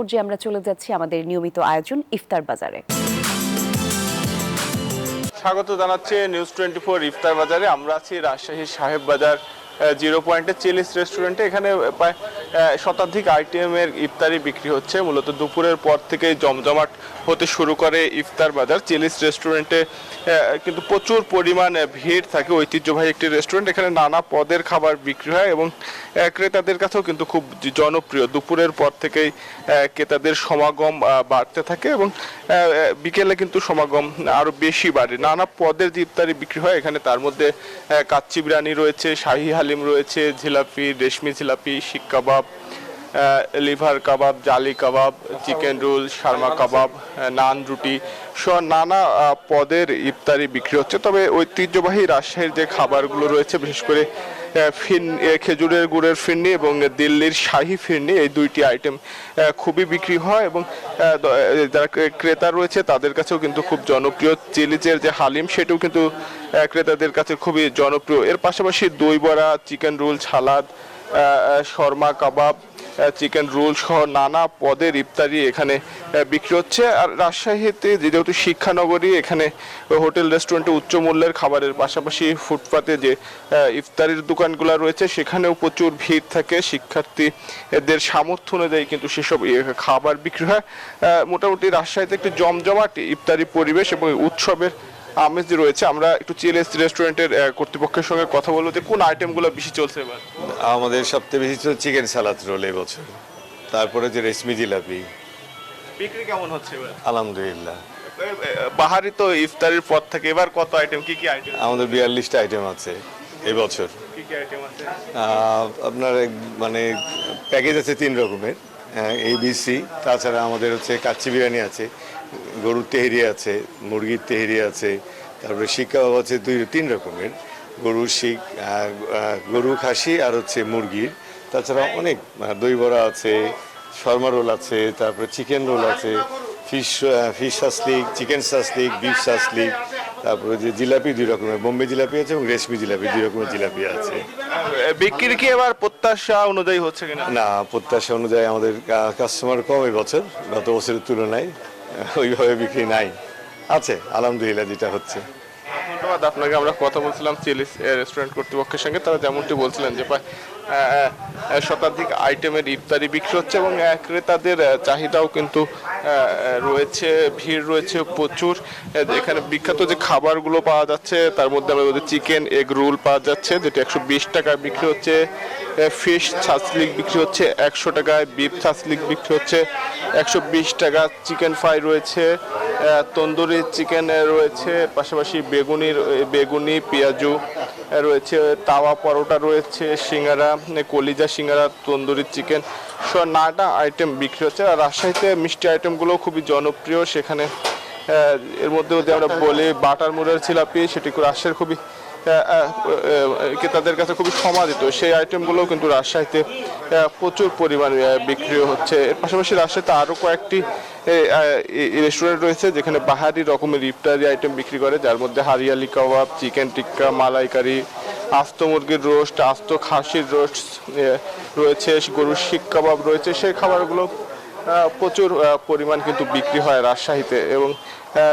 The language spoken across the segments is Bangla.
পর্যায়ে আমরা চলে যাচ্ছি আমাদের নিয়মিত আয়োজন ইফতার বাজারে। স্বাগত জানাচ্ছি নিউজ 24 ইফতার বাজারে। আমরা আছি রাজশাহীর সাহেব বাজার জিরো পয়েন্টে চিলিস রেস্টুরেন্টে। এখানে প্রায় শতাধিক আইটেমের ইফতারি বিক্রি হচ্ছে। মূলত দুপুরের পর থেকেই জমজমাট হতে শুরু করে ইফতার বাজার। চিলিস রেস্টুরেন্টে কিন্তু প্রচুর পরিমাণ ভিড় থাকে। ঐতিহ্যবাহী একটি রেস্টুরেন্ট, এখানে নানা পদের খাবার বিক্রি হয় এবং ক্রেতাদের কাছেও কিন্তু খুব জনপ্রিয়। দুপুরের পর থেকেই ক্রেতাদের সমাগম বাড়তে থাকে এবং বিকেলে কিন্তু সমাগম আরও বেশি বাড়ে। নানা পদের যে ইফতারি বিক্রি হয় এখানে, তার মধ্যে কাচ্চি বিরিয়ানি রয়েছে, শাহি হালিম রয়েছে, জিলাপি, রেশমি জিলাপি, শিক কাবাব, লিভার কাবাব, জালি কাবাব, চিকেন রোল, শার্মা কাবাব, নান রুটি সহ নানা পদের ইফতারি বিক্রি হচ্ছে। তবে ঐতিহ্যবাহী রাজশাহীর যে খাবারগুলো রয়েছে, বিশেষ করে খেজুরের গুড়ের ফিরনি এবং দিল্লির শাহি ফিরনি, এই দুইটি আইটেম খুবই বিক্রি হয় এবং যারা ক্রেতা রয়েছে তাদের কাছেও কিন্তু খুব জনপ্রিয়। চিলিজের যে হালিম, সেটাও কিন্তু ক্রেতাদের কাছে খুবই জনপ্রিয়। এর পাশাপাশি দই বড়া, চিকেন রোল, সালাদ, শর্মা কাবাব, চিকেন রোল সহ নানা পদের ইফতারি এখানে বিক্রি হচ্ছে। আর রাজশাহীতে যেহেতু শিক্ষানগরী, এখানে হোটেল রেস্টুরেন্টে উচ্চ মূল্যের খাবারের পাশাপাশি ফুটপাতে যে ইফতারির দোকানগুলো রয়েছে সেখানেও প্রচুর ভিড় থাকে। শিক্ষার্থীদের সামর্থ্য অনুযায়ী কিন্তু সেসব খাবার বিক্রি হয়। মোটামুটি রাজশাহীতে একটি জমজমাট ইফতারি পরিবেশ এবং উৎসবের আমেজ রয়েছে। আমরা একটু চিলিস রেস্টুরেন্টের কর্তৃপক্ষের সঙ্গে কথা বলবো যে কোন আইটেমগুলো বেশি চলছে এবার। আমাদের সবচেয়ে বেশি চলছে চিকেন সালাদ রোল এবছর, তারপরে যে রেশমি জিলাপি। বিক্রি কেমন হচ্ছে এবার? আলহামদুলিল্লাহ। বাহারি তো ইফতারির পর থেকে এবার কত আইটেম, কি কি আইটেম? আমাদের 42টা আইটেম আছে এবছর। কি কি আইটেম আছে? আপনার মানে প্যাকেজ আছে 3 রকমের, ABC। তাছাড়া আমাদের হচ্ছে কাচ্চি বিরিয়ানি আছে, গরুর তেহেরি আছে, মুরগির তেহেরি আছে, তারপরে শিক কাবাব আছে 3 রকমের, গরুর শিক, গরু খাসি আর হচ্ছে মুরগির। তাছাড়া অনেক দই বড়া আছে, শর্মা রোল আছে, তারপরে চিকেন রোল আছে, fish shashlik, chicken shashlik, beef shashlik, তারপরে যে জিলাপি 2 রকমের, বোম্বে জিলাপি আছে এবং রেশমি জিলাপি 2 রকমের জিলাপি আছে। বিক্রি কি এবার প্রত্যাশা অনুযায়ী হচ্ছে কিনা? না, প্রত্যাশা অনুযায়ী আমাদের কাস্টমার কম এবছর, গত বছরের তুলনায় ওইভাবে বিক্রি নাই। আছে আলহামদুলিল্লাহ যেটা হচ্ছে। ধন্যবাদ আপনাকে। আমরা কথা বলছিলাম চিলিস রেস্টুরেন্ট কর্তৃপক্ষের সঙ্গে। তারা যেমনটি বলছিলেন যে প্রায় শতাধিক আইটেমের ইফতারি বিক্রি হচ্ছে এবং ক্রেতাদের চাহিদাও কিন্তু রয়েছে, ভিড় রয়েছে প্রচুর। এখানে বিখ্যাত যে খাবারগুলো পাওয়া যাচ্ছে তার মধ্যে আমাদের চিকেন এগ রোল পাওয়া যাচ্ছে, যেটা 120 টাকায় বিক্রি হচ্ছে। ফিশ ছাসলিক বিক্রি হচ্ছে 100 টাকায়, বিফ ছাসলিক বিক্রি হচ্ছে 120 টাকা, চিকেন ফ্রাই রয়েছে, তন্দুরি চিকেন রয়েছে, পাশাপাশি বেগুনি পেঁয়াজু রয়েছে, তাওয়া পরোটা রয়েছে, সিঙ্গারা, কলিজা সিঙ্গারা, তন্দুরি চিকেন সব নানা আইটেম বিক্রি হচ্ছে। আর রাজশাহীতে মিষ্টি আইটেমগুলো খুবই জনপ্রিয়। সেখানে এর মধ্যে যদি আমরা বলি বাটার মুড়ের জিলাপি, সেটি রাজশাহীর খুবই ক্রেতাদের কাছে খুবই সমাদৃত। সেই আইটেমগুলোও কিন্তু রাজশাহীতে প্রচুর পরিমাণে বিক্রি হচ্ছে। এর পাশাপাশি রাজশাহীতে আরও কয়েকটি রেস্টুরেন্ট রয়েছে যেখানে বাহারি রকমের ইফতারি আইটেম বিক্রি করে, যার মধ্যে হারিয়ালি কাবাব, চিকেন টিক্কা, মালাইকারি, আস্ত মুরগির রোস্ট, আস্ত খাসির রোস্ট রয়েছে, গরুর শিক কাবাব রয়েছে। সেই খাবারগুলো প্রচুর পরিমাণ কিন্তু বিক্রি হয় রাজশাহীতে এবং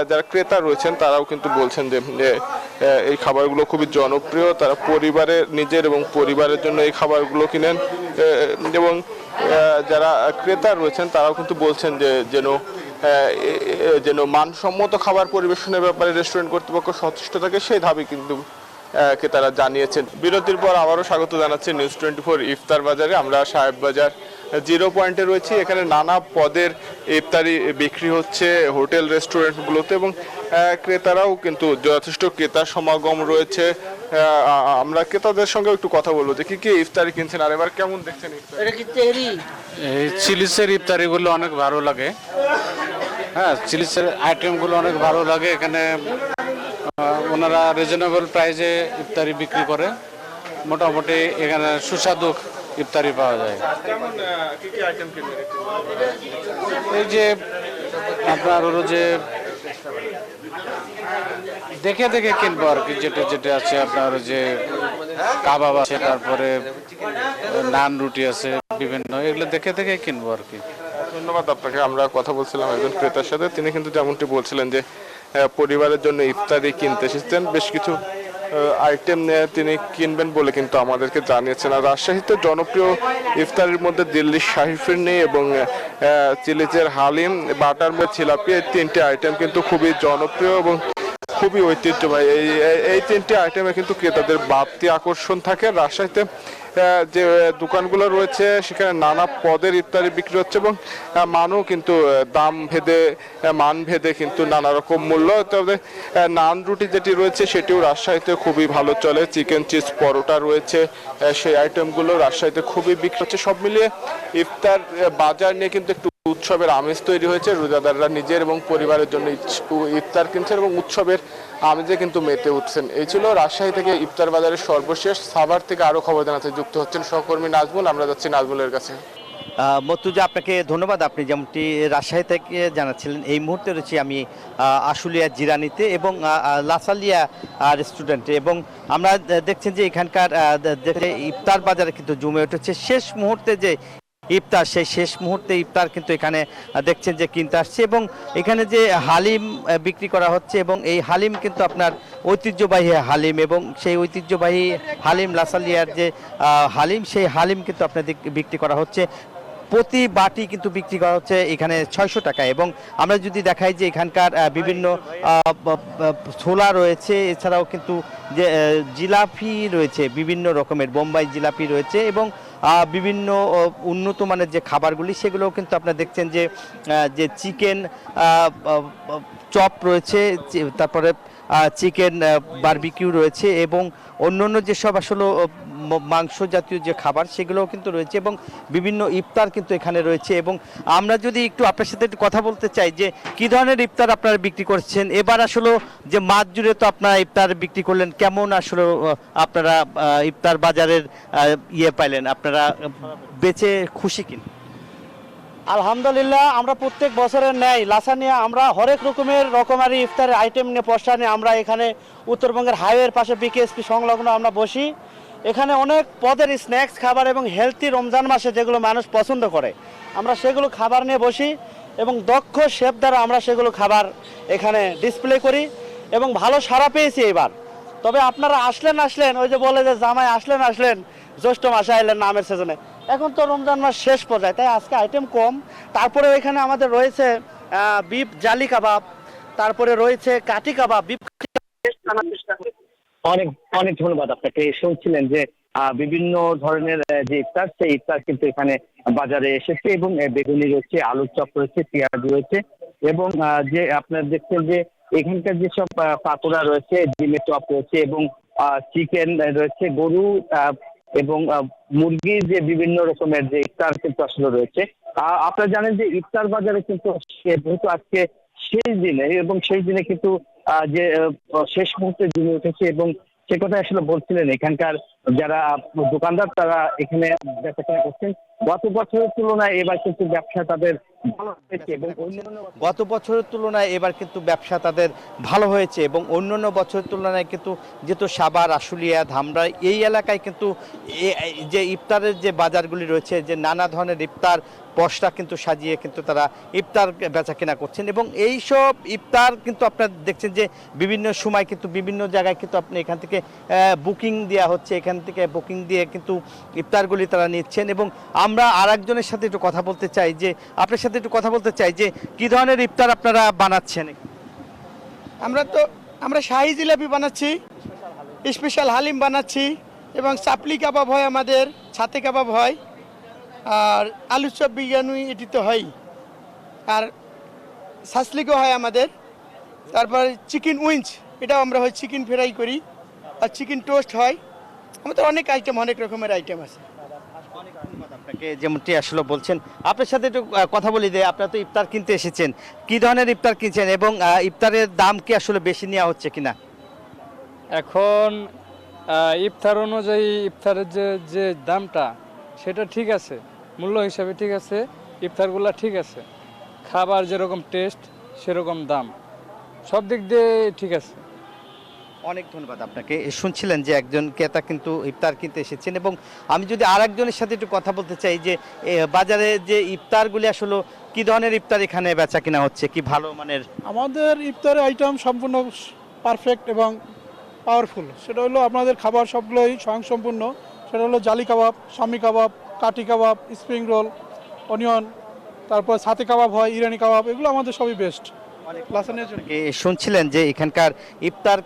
যারা ক্রেতা রয়েছেন তারাও কিন্তু বলছেন যে এই খাবারগুলো খুবই জনপ্রিয়। তারা নিজের এবং পরিবারের জন্য এই খাবারগুলো কিনেন এবং যারা ক্রেতা রয়েছেন তারাও কিন্তু বলছেন যে যেন মানসম্মত খাবার পরিবেশনের ব্যাপারে রেস্টুরেন্ট কর্তৃপক্ষ সচেষ্ট থাকে, সেই দাবি কিন্তু ক্রেতারা জানিয়েছেন। বিরতির পর আবারও স্বাগত জানাচ্ছি নিউজ 24 ইফতার বাজারে। আমরা সাহেব বাজার জিরো পয়েন্টে রয়েছি। এখানে নানা পদের ইফতারি বিক্রি হচ্ছে হোটেল রেস্টুরেন্টগুলোতে এবং ক্রেতারাও কিন্তু যথেষ্ট ক্রেতার সমাগম রয়েছে। আমরা ক্রেতাদের সঙ্গে একটু কথা বলবো যে কি কি ইফতারি কিনছেন আর এবার কেমন দেখছেন ইফতারি? এই চিলিসের ইফতারিগুলো অনেক ভালো লাগে। হ্যাঁ, চিলিসের আইটেমগুলো অনেক ভালো লাগে। এখানে ওনারা রিজনেবল প্রাইসে ইফতারি বিক্রি করে। মোটামুটি এখানে সুস্বাদু ইফতারি পাওয়া যায়। এই যে আপনার হলো যে দেখে দেখে কিনবো আর কি, যেটা যেটা আছে আপনার যে কাবাব আছে, তারপরে নান রুটি আছে বিভিন্ন, এগুলো দেখে দেখে কিনবো আর কি। ধন্যবাদ আপনাকে। আমরা কথা বলছিলাম একজন ক্রেতার সাথে, তিনি কিন্তু যেমনটি বলছিলেন যে পরিবারের জন্য ইফতারি কিনতে এসেছেন, বেশ কিছু আইটেম তিনি কিনবেন বলে কিন্তু আমাদেরকে জানিয়েছেন। আর রাজশাহীতে জনপ্রিয় ইফতারির মধ্যে দিল্লির শাহী ফিরনি এবং চিলিজের হালিম, বাটার ছিলাপি, এই তিনটি আইটেম কিন্তু খুবই জনপ্রিয় এবং খুবই ঐতিহ্যবাহী। এই তিনটি আইটেমে কিন্তু ক্রেতাদের বাড়তি আকর্ষণ থাকে। রাজশাহীতে যে দোকানগুলো রয়েছে সেখানে নানা পদের ইফতারি বিক্রি হচ্ছে এবং মানও কিন্তু দাম ভেদে মান ভেদে কিন্তু নানা রকম মূল্য। তবে নান রুটি যেটি রয়েছে সেটিও রাজশাহীতে খুবই ভালো চলে। চিকেন চিজ পরোটা রয়েছে, সেই আইটেমগুলো রাজশাহীতে খুবই বিক্রি হচ্ছে। সব মিলিয়ে ইফতার বাজার নিয়ে কিন্তু একটু উৎসবের আমেজ তৈরি হয়েছে। রোজাদাররা নিজের এবং পরিবারের জন্য ইফতার কিনছেন এবং উৎসবের আমেজে কিন্তু মেতে উঠছেন। এই ছিল রাজশাহী থেকে ইফতার বাজারের সর্বশেষ। সাভার থেকে আরো খবর জানাতে যুক্ত হচ্ছেন সহকর্মী নাজমুল। আমরা যাচ্ছি নাজমুলের কাছে। মর্তুজা, আপনাকে ধন্যবাদ। আপনি যেমনটি রাজশাহী থেকে জানাচ্ছিলেন, এই মুহূর্তে রয়েছি আমি আশুলিয়া জিরানিতে এবং লাসালিয়া রেস্টুরেন্টে, এবং আমরা দেখছেন যে এখানকার ইফতার বাজারে কিন্তু জমে উঠেছে। শেষ মুহূর্তে যে ইফতার, সেই শেষ মুহূর্তে ইফতার কিন্তু এখানে দেখছেন যে কিনতে আসছে এবং এখানে যে হালিম বিক্রি করা হচ্ছে এবং এই হালিম কিন্তু আপনার ঐতিহ্যবাহী হালিম, এবং সেই ঐতিহ্যবাহী হালিম লাসালিয়ার যে হালিম, সেই হালিম কিন্তু আপনাদের বিক্রি করা হচ্ছে। প্রতি বাটি কিন্তু বিক্রি করা হচ্ছে এখানে 600 টাকা। এবং আমরা যদি দেখাই যে এখানকার বিভিন্ন ছোলা রয়েছে, এছাড়াও কিন্তু যে জিলাপি রয়েছে, বিভিন্ন রকমের বোম্বাই জিলাপি রয়েছে এবং বিভিন্ন উন্নত মানের যে খাবারগুলি সেগুলোও কিন্তু আপনারা দেখছেন যে চিকেন চপ রয়েছে, তারপরে চিকেন বারবিকিউ রয়েছে এবং অন্যান্য যেসব আসলে মাংস জাতীয় যে খাবার সেগুলোও কিন্তু রয়েছে এবং বিভিন্ন ইফতার কিন্তু এখানে রয়েছে। এবং আমরা যদি একটু আপনার সাথে একটু কথা বলতে চাই যে কী ধরনের ইফতার আপনারা বিক্রি করছেন এবার, আসলে যে মাস জুড়ে তো আপনারা ইফতার বিক্রি করলেন, কেমন আসলে আপনারা ইফতার বাজারের পাইলেন, আপনারা বেচে খুশি কিনা? আলহামদুলিল্লাহ, আমরা প্রত্যেক বছরের ন্যায় লাসানিয়া আমরা হরেক রকমারি ইফতারের আইটেম নিয়ে পশরা নিয়ে আমরা এখানে উত্তরবঙ্গের হাইওয়ের পাশে বিকেএসপি সংলগ্ন আমরা বসি। এখানে অনেক পদের স্ন্যাক্স খাবার এবং হেলথি রমজান মাসে যেগুলো মানুষ পছন্দ করে আমরা সেগুলো খাবার নিয়ে বসি এবং দক্ষ শেফ দ্বারা আমরা সেগুলো খাবার এখানে ডিসপ্লে করি এবং ভালো সাড়া পেয়েছি এবার। তবে আপনারা আসলেন ওই যে বলে যে জামাই আসলেন জ্যৈষ্ঠ মাসে আইলেন নামের সিজনে, এখন তো রমজান মাস শেষ পর্যায়ে, তাই আজকে আইটেম কম। তারপরে এখানে আমাদের রয়েছে বিফ জালি কাবাব, তারপরে রয়েছে কাঠি কাবাব, বিফ অনেক অনেক ধন্যবাদ আপনাকে। শুনছিলেন যে বিভিন্ন ধরনের যে ইফতার, সেই ইফতার কিন্তু এখানে বাজারে এসেছে এবং বেগুনি রয়েছে, আলুর চপ রয়েছে, পেঁয়াজ রয়েছে এবং যে আপনারা দেখছেন যে এখানকার যেসব পাকোড়া রয়েছে, ডিমের চপ রয়েছে এবং চিকেন রয়েছে, গরু এবং মুরগির যে বিভিন্ন রকমের যে ইফতার কিন্তু আসলে রয়েছে। আপনারা জানেন যে ইফতার বাজারে কিন্তু যেহেতু আজকে শেষ দিনে এবং শেষ দিনে কিন্তু যে শেষ মুহূর্তে জমে উঠেছে এবং সে কথা আসলে বলছিলেন এখানকার যারা দোকানদার, তারা এখানে বেচাকেনা করছেন। গত বছরের তুলনায় এবার কিন্তু ব্যবসা তাদের ভালো হয়েছে এবং গত বছরের তুলনায় এবার কিন্তু ব্যবসা তাদের ভালো হয়েছে এবং অন্যান্য বছরের তুলনায় কিন্তু যেহেতু সাভার, আশুলিয়া, ধামরা এই এলাকায় কিন্তু যে ইফতারের যে বাজারগুলি রয়েছে, যে নানা ধরনের ইফতার পশরা কিন্তু সাজিয়ে কিন্তু তারা ইফতার বেচাকেনা করছেন এবং এই সব ইফতার কিন্তু আপনারা দেখছেন যে বিভিন্ন সময় কিন্তু বিভিন্ন জায়গায় কিন্তু আপনি এখান থেকে বুকিং দেওয়া হচ্ছে, এখান থেকে বুকিং দিয়ে কিন্তু ইফতারগুলি তারা নিচ্ছেন। এবং আমরা আরেকজনের সাথে একটু কথা বলতে চাই যে আপনার সাথে একটু কথা বলতে চাই যে কী ধরনের ইফতার আপনারা বানাচ্ছেন? আমরা শাহী জিলাপি বানাচ্ছি, স্পেশাল হালিম বানাচ্ছি এবং চাপলি কাবাব হয়, আমাদের ছাতে কাবাব হয়, আর আলু চপ বিরিয়ানি এটি তো হয়, আর সাসলিকও হয় আমাদের। তারপর চিকেন উইংস, এটাও আমরা হয়, চিকেন ফ্রাই করি, আর চিকেন টোস্ট হয়। আমাদের অনেক আইটেম, অনেক রকমের আইটেম আছে। আপনাকে যেমনটি আসলে বলছেন, আপনার সাথে একটু কথা বলি যে আপনারা তো ইফতার কিনতে এসেছেন, কি ধরনের ইফতার কিনছেন এবং ইফতারের দাম কি আসলে বেশি নেওয়া হচ্ছে কিনা? এখন ইফতার অনুযায়ী ইফতারের যে দামটা সেটা ঠিক আছে, মূল্য হিসাবে ঠিক আছে, ইফতারগুলো ঠিক আছে, খাবার যেরকম টেস্ট সেরকম দাম, সব দিক দিয়ে ঠিক আছে। অনেক ধন্যবাদ আপনাকে। শুনছিলেন যে একজন ক্রেতা কিন্তু ইফতার কিনতে এসেছেন, এবং আমি যদি আরেকজনের সাথে একটু কথা বলতে চাই যে বাজারে যে ইফতারগুলি আসলে কি ধরনের ইফতার এখানে বেচা কিনা হচ্ছে, কি ভালো মানের? আমাদের ইফতারের আইটেম সম্পূর্ণ পারফেক্ট এবং পাওয়ারফুল। সেটা হলো আপনাদের খাবার সবগুলোই স্বয়ংসম্পূর্ণ। সেটা হলো জালি কাবাব, শামি কাবাব, কাটি কাবাব, স্প্রিং রোল, অনিয়ন, তারপর সাথে কাবাব হয়, ইরানি কাবাব, এগুলো আমাদের সবই বেস্ট লাসানিয়ার জন্য। শুনছিলেন যে এখানকার ইফতার